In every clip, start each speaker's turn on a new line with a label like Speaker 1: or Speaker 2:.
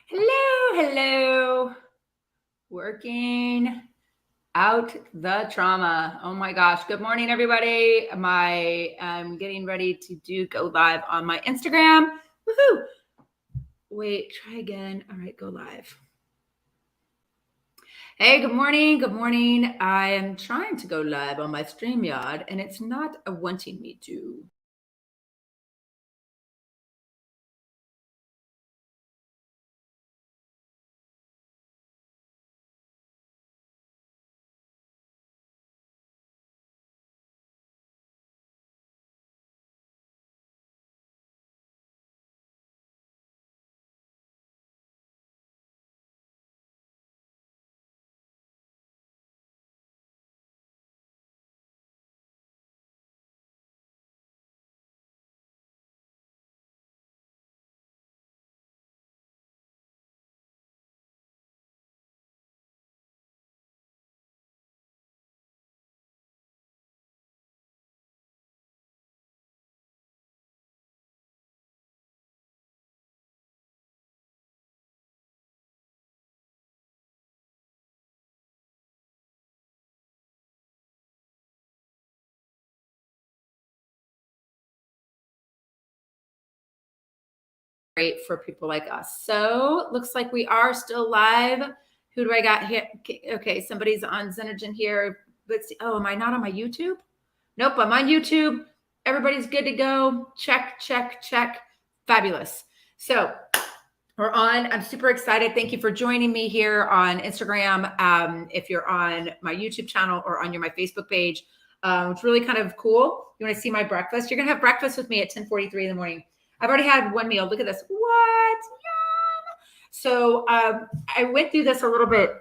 Speaker 1: Hello, hello. Working out the trauma. Oh my gosh. Good morning, everybody. I'm getting ready to go live on my Instagram. Woohoo. Wait, try again. All right, go live. Hey, good morning. Good morning. I am trying to go live on my StreamYard and it's not wanting me to. Great for people like us. So looks like we are still live. Who do I got here? Okay, somebody's on Xenogen here. Let's see. Oh, am I not on my YouTube? Nope, I'm on YouTube. Everybody's good to go. Check, check, check. Fabulous. So we're on. I'm super excited. Thank you for joining me here on Instagram. If you're on my YouTube channel or on my Facebook page, it's really kind of cool. You want to see my breakfast? You're gonna have breakfast with me at 10:43 in the morning. I've already had one meal. Look at this. What? Yum. So I went through this a little bit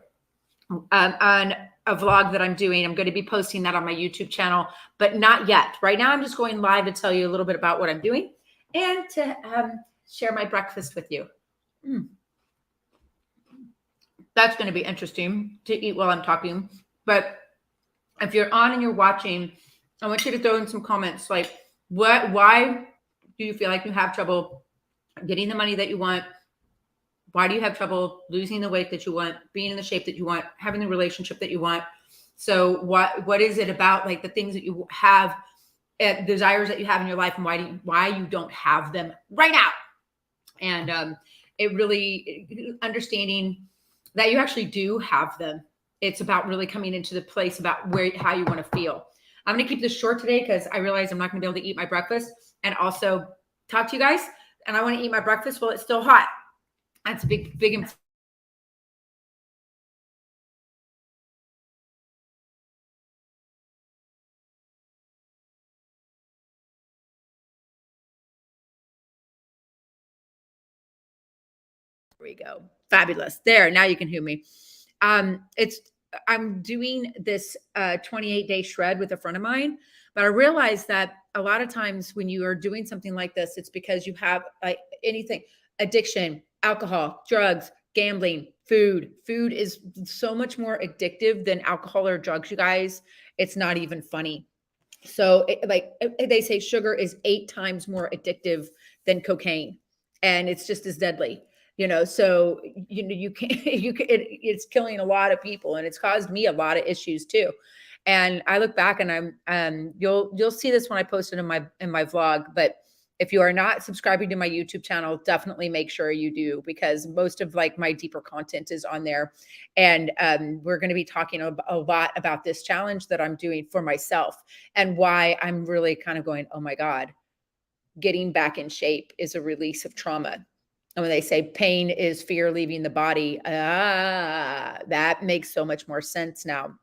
Speaker 1: on a vlog that I'm doing. I'm going to be posting that on my YouTube channel, but not yet. Right now, I'm just going live to tell you a little bit about what I'm doing and to share my breakfast with you. That's going to be interesting to eat while I'm talking. But if you're on and you're watching, I want you to throw in some comments like, why do you feel like you have trouble getting the money that you want? Why do you have trouble losing the weight that you want, being in the shape that you want, having the relationship that you want? So what is it about, like, the things that you have, desires that you have in your life, and why you don't have them right now? And it really understanding that you actually do have them. It's about really coming into the place about how you want to feel. I'm going to keep this short today because I realize I'm not going to be able to eat my breakfast and also talk to you guys. And I want to eat my breakfast while it's still hot. That's a big. There we go. Fabulous. There. Now you can hear me. I'm doing this 28-day shred with a friend of mine, but I realized that a lot of times when you are doing something like this, it's because you have anything, addiction, alcohol, drugs, gambling, food. Food is so much more addictive than alcohol or drugs, you guys. It's not even funny. So they say sugar is 8 times more addictive than cocaine, and it's just as deadly. So you can it's killing a lot of people, and it's caused me a lot of issues too. And I look back and you'll see this when I post it in my vlog. But if you are not subscribing to my YouTube channel, definitely make sure you do, because most of my deeper content is on there. And we're going to be talking a lot about this challenge that I'm doing for myself and why I'm really kind of going, oh my God, getting back in shape is a release of trauma. And when they say pain is fear leaving the body, that makes so much more sense now.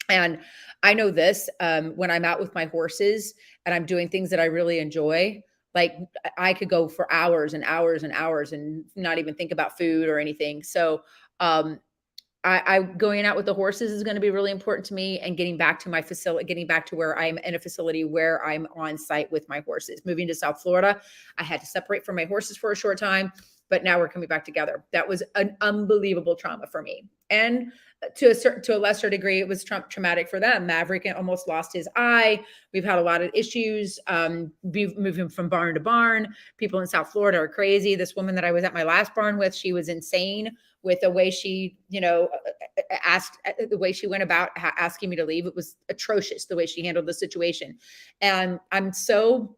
Speaker 1: And I know this, when I'm out with my horses and I'm doing things that I really enjoy, like I could go for hours and hours and hours and not even think about food or anything. So I going out with the horses is going to be really important to me, and getting back to my facility, getting back to where I'm in a facility where I'm on site with my horses. Moving to South Florida, I had to separate from my horses for a short time, but now we're coming back together. That was an unbelievable trauma for me. And to a lesser degree, it was traumatic for them. Maverick almost lost his eye. We've had a lot of issues. Moving from barn to barn. People in South Florida are crazy. This woman that I was at my last barn with, she was insane with the way she, asked, the way she went about asking me to leave. It was atrocious the way she handled the situation. And I'm so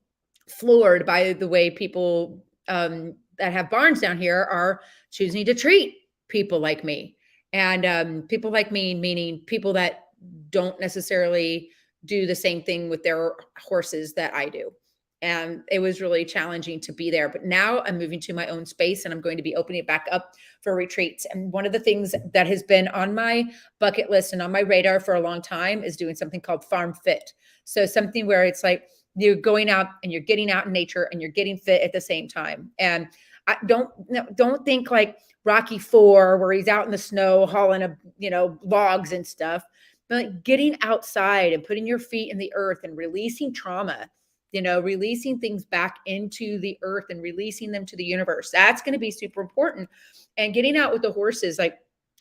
Speaker 1: floored by the way people that have barns down here are choosing to treat people like me. And people like me, meaning people that don't necessarily do the same thing with their horses that I do. And it was really challenging to be there. But now I'm moving to my own space and I'm going to be opening it back up for retreats. And one of the things that has been on my bucket list and on my radar for a long time is doing something called farm fit. So something where it's like you're going out and you're getting out in nature and you're getting fit at the same time. And I don't think like Rocky IV, where he's out in the snow hauling logs and stuff, but getting outside and putting your feet in the earth and releasing trauma, releasing things back into the earth and releasing them to the universe. That's going to be super important. And getting out with the horses, like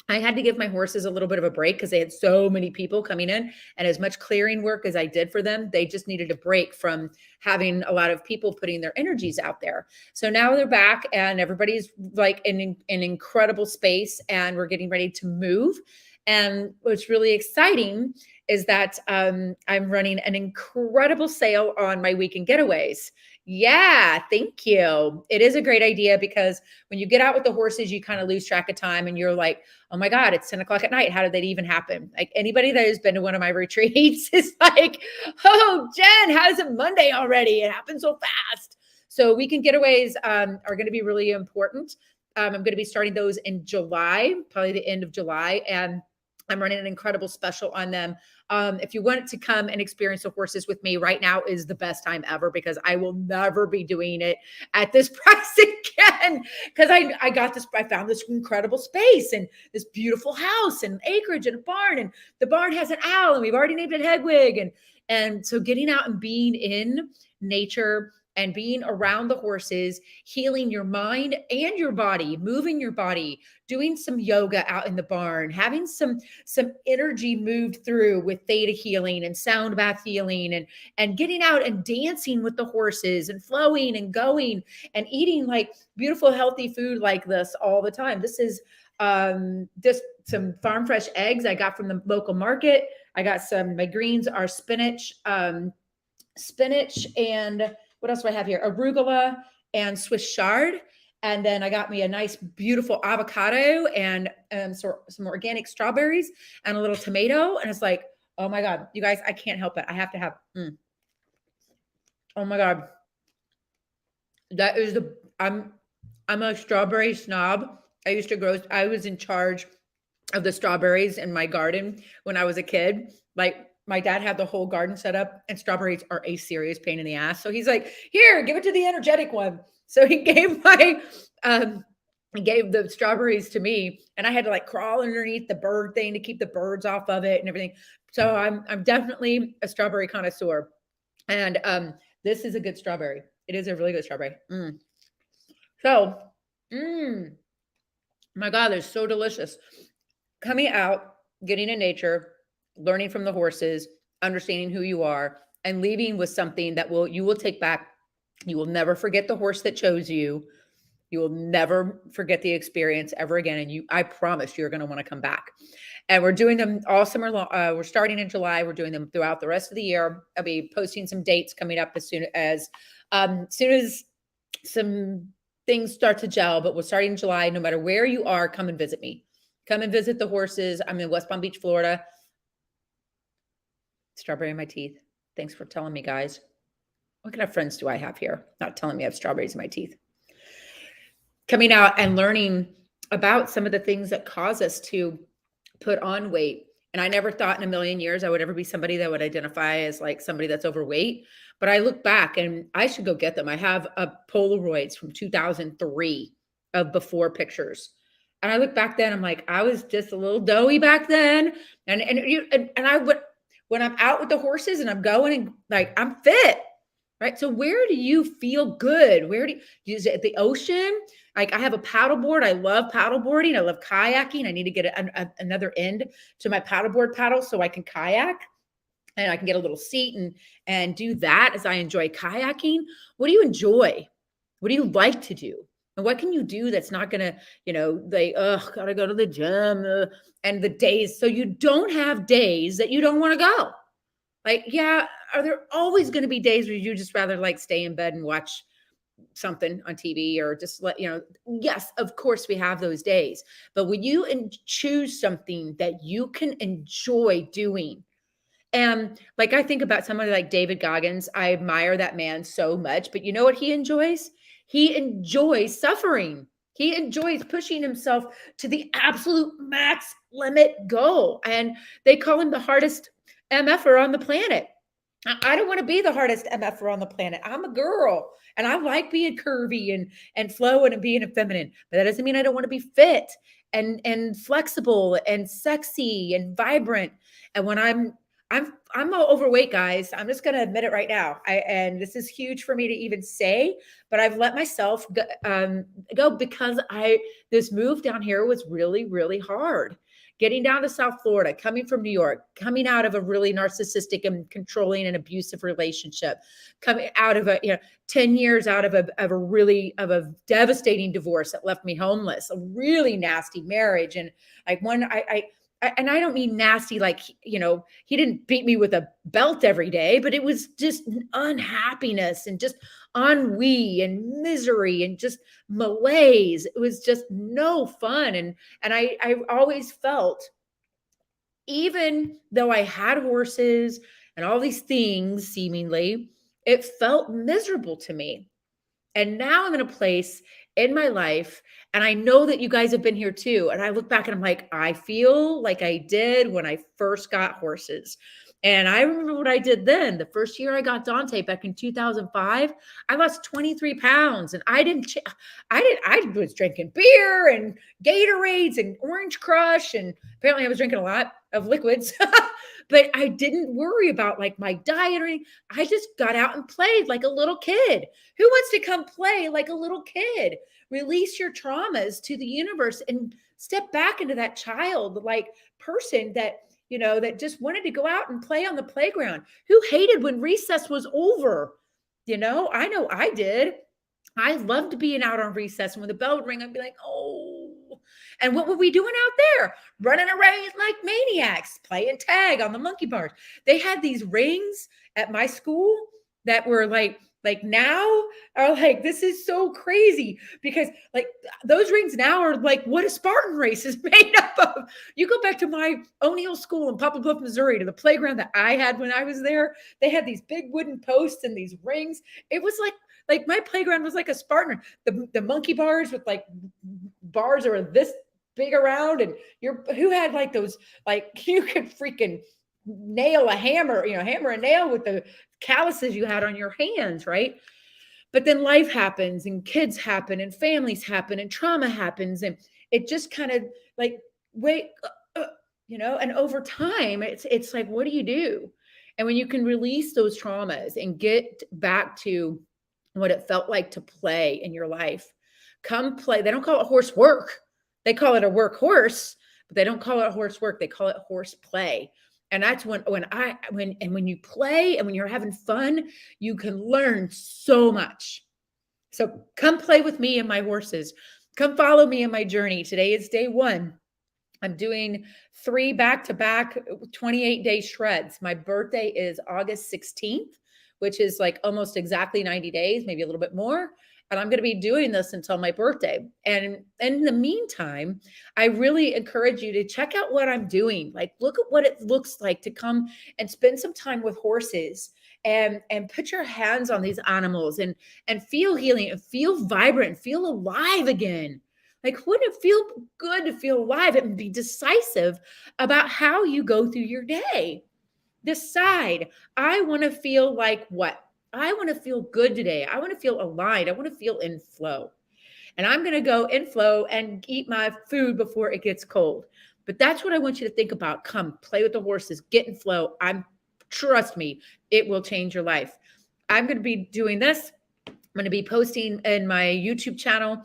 Speaker 1: I had to give my horses a little bit of a break because they had so many people coming in, and as much clearing work as I did for them, they just needed a break from having a lot of people putting their energies out there. So now they're back and everybody's like in an incredible space and we're getting ready to move. And what's really exciting is that I'm running an incredible sale on my weekend getaways. Yeah, thank you. It is a great idea because when you get out with the horses, you kind of lose track of time and you're like, oh my God, it's 10 o'clock at night. How did that even happen? Like anybody that has been to one of my retreats is like, oh, Jen, how is it Monday already? It happened so fast. So weekend getaways are going to be really important. I'm going to be starting those in July, probably the end of July. And I'm running an incredible special on them. If you want to come and experience the horses with me, right now is the best time ever because I will never be doing it at this price again. Because I found this incredible space and this beautiful house and acreage and a barn, and the barn has an owl and we've already named it Hedwig. And so getting out and being in nature and being around the horses, healing your mind and your body, moving your body, doing some yoga out in the barn, having some energy moved through with theta healing and sound bath healing, and getting out and dancing with the horses and flowing and going and eating like beautiful, healthy food like this all the time. This is just some farm fresh eggs I got from the local market. I got my greens are spinach and what else do I have here? Arugula and Swiss chard. And then I got me a nice, beautiful avocado and some organic strawberries and a little tomato. And it's like, oh my God, you guys, I can't help it. I have to have, oh my God. That is I'm a strawberry snob. I was in charge of the strawberries in my garden when I was a kid. Like, my dad had the whole garden set up, and strawberries are a serious pain in the ass. So he's like, here, give it to the energetic one. So he gave the strawberries to me, and I had to like crawl underneath the bird thing to keep the birds off of it and everything. So I'm definitely a strawberry connoisseur. And this is a good strawberry. It is a really good strawberry. So, my God, they're so delicious. Coming out, getting in nature, learning from the horses, understanding who you are, and leaving with something that you will take back. You will never forget the horse that chose you. You will never forget the experience ever again. And I promise you're going to want to come back. And we're doing them all summer long. We're starting in July. We're doing them throughout the rest of the year. I'll be posting some dates coming up as soon as some things start to gel, but we're starting in July. No matter where you are, come and visit me. Come and visit the horses. I'm in West Palm Beach, Florida. Strawberry in my teeth. Thanks for telling me, guys. What kind of friends do I have here? Not telling me I have strawberries in my teeth. Coming out and learning about some of the things that cause us to put on weight. And I never thought in a million years I would ever be somebody that would identify as like somebody that's overweight. But I look back and I should go get them. I have Polaroids from 2003 of before pictures. And I look back then, I'm like, I was just a little doughy back then. And I would, when I'm out with the horses and I'm going and like, I'm fit. right? So where do you feel good? Where do you, is it at the ocean? Like I have a paddleboard. I love paddleboarding. I love kayaking. I need to get another end to my paddleboard paddle so I can kayak and I can get a little seat and do that as I enjoy kayaking. What do you enjoy? What do you like to do? And what can you do that's not gonna, gotta go to the gym and the days. So you don't have days that you don't want to go. Like, yeah, are there always going to be days where you just rather like stay in bed and watch something on TV or just yes, of course we have those days. But when you choose something that you can enjoy doing, and like I think about somebody like David Goggins, I admire that man so much, but you know what he enjoys? He enjoys suffering. He enjoys pushing himself to the absolute max limit goal. And they call him the hardest MFer on the planet. I don't want to be the hardest MFer on the planet. I'm a girl and I like being curvy and flowing and being feminine, but that doesn't mean I don't want to be fit and flexible and sexy and vibrant. And when I'm overweight, guys. I'm just going to admit it right now. And this is huge for me to even say, but I've let myself go because this move down here was really, really hard. Getting down to South Florida, coming from New York, coming out of a really narcissistic and controlling and abusive relationship, coming out of 10 years out of a devastating divorce that left me homeless, a really nasty marriage. And like and I don't mean nasty, like, he didn't beat me with a belt every day, but it was just unhappiness and just ennui and misery and just malaise. It was just no fun. And I always felt, even though I had horses and all these things seemingly, it felt miserable to me. And now I'm in a place in my life, and I know that you guys have been here too. And I look back and I'm like, I feel like I did when I first got horses. And I remember what I did then. The first year I got Dante back in 2005, I lost 23 pounds, and I was drinking beer and Gatorades and Orange Crush. And apparently I was drinking a lot of liquids, but I didn't worry about like my diet or anything. I just got out and played like a little kid. Who wants to come play like a little kid? Release your traumas to the universe and step back into that child-like person that just wanted to go out and play on the playground. Who hated when recess was over? I know I did. I loved being out on recess. And when the bell would ring, I'd be like, oh. And what were we doing out there? Running around like maniacs, playing tag on the monkey bars. They had these rings at my school that were like now are like, this is so crazy, because like those rings now are like what a Spartan race is made up of. You go back to my O'Neill School in Poplar Bluff, Missouri, to the playground that I had when I was there. They had these big wooden posts and these rings. It was like my playground was like a Spartan. The monkey bars with like bars that were this big around, and who had like those, like you could freaking nail a hammer, hammer a nail with the calluses you had on your hands, right? But then life happens and kids happen and families happen and trauma happens, and it just kind of like and over time it's like, what do you do? And when you can release those traumas and get back to what it felt like to play in your life, come play. They don't call it horse work. They call it a work horse, but they don't call it horse work. They call it horse play. And that's when you play and when you're having fun, you can learn so much. So come play with me and my horses. Come follow me in my journey. Today is day 1. I'm doing 3 back-to-back 28-day shreds. My birthday is August 16th, which is like almost exactly 90 days, maybe a little bit more. And I'm going to be doing this until my birthday. And in the meantime, I really encourage you to check out what I'm doing. Like, look at what it looks like to come and spend some time with horses and put your hands on these animals and feel healing and feel vibrant, feel alive again. Like, wouldn't it feel good to feel alive and be decisive about how you go through your day? Decide, I want to feel like what? I want to feel good today. I want to feel aligned. I want to feel in flow. And I'm going to go in flow and eat my food before it gets cold. But that's what I want you to think about. Come play with the horses, get in flow. Trust me, it will change your life. I'm going to be doing this. I'm going to be posting in my YouTube channel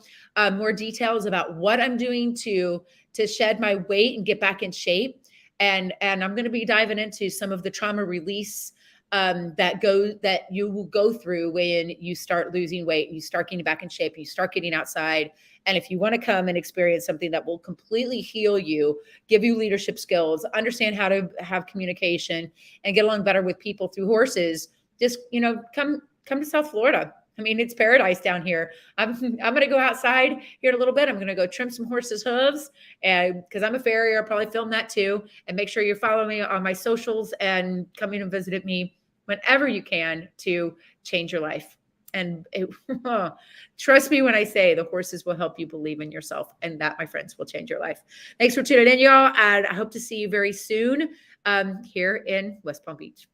Speaker 1: more details about what I'm doing to shed my weight and get back in shape. And I'm going to be diving into some of the trauma release that you will go through when you start losing weight and you start getting back in shape and you start getting outside. And if you want to come and experience something that will completely heal you, give you leadership skills, understand how to have communication and get along better with people through horses, just, come to South Florida. I mean, it's paradise down here. I'm going to go outside here in a little bit. I'm going to go trim some horses' hooves, and because I'm a farrier, I'll probably film that too. And make sure you're following me on my socials and coming and visit me whenever you can to change your life. And trust me when I say the horses will help you believe in yourself, and that, my friends, will change your life. Thanks for tuning in, y'all. And I hope to see you very soon here in West Palm Beach.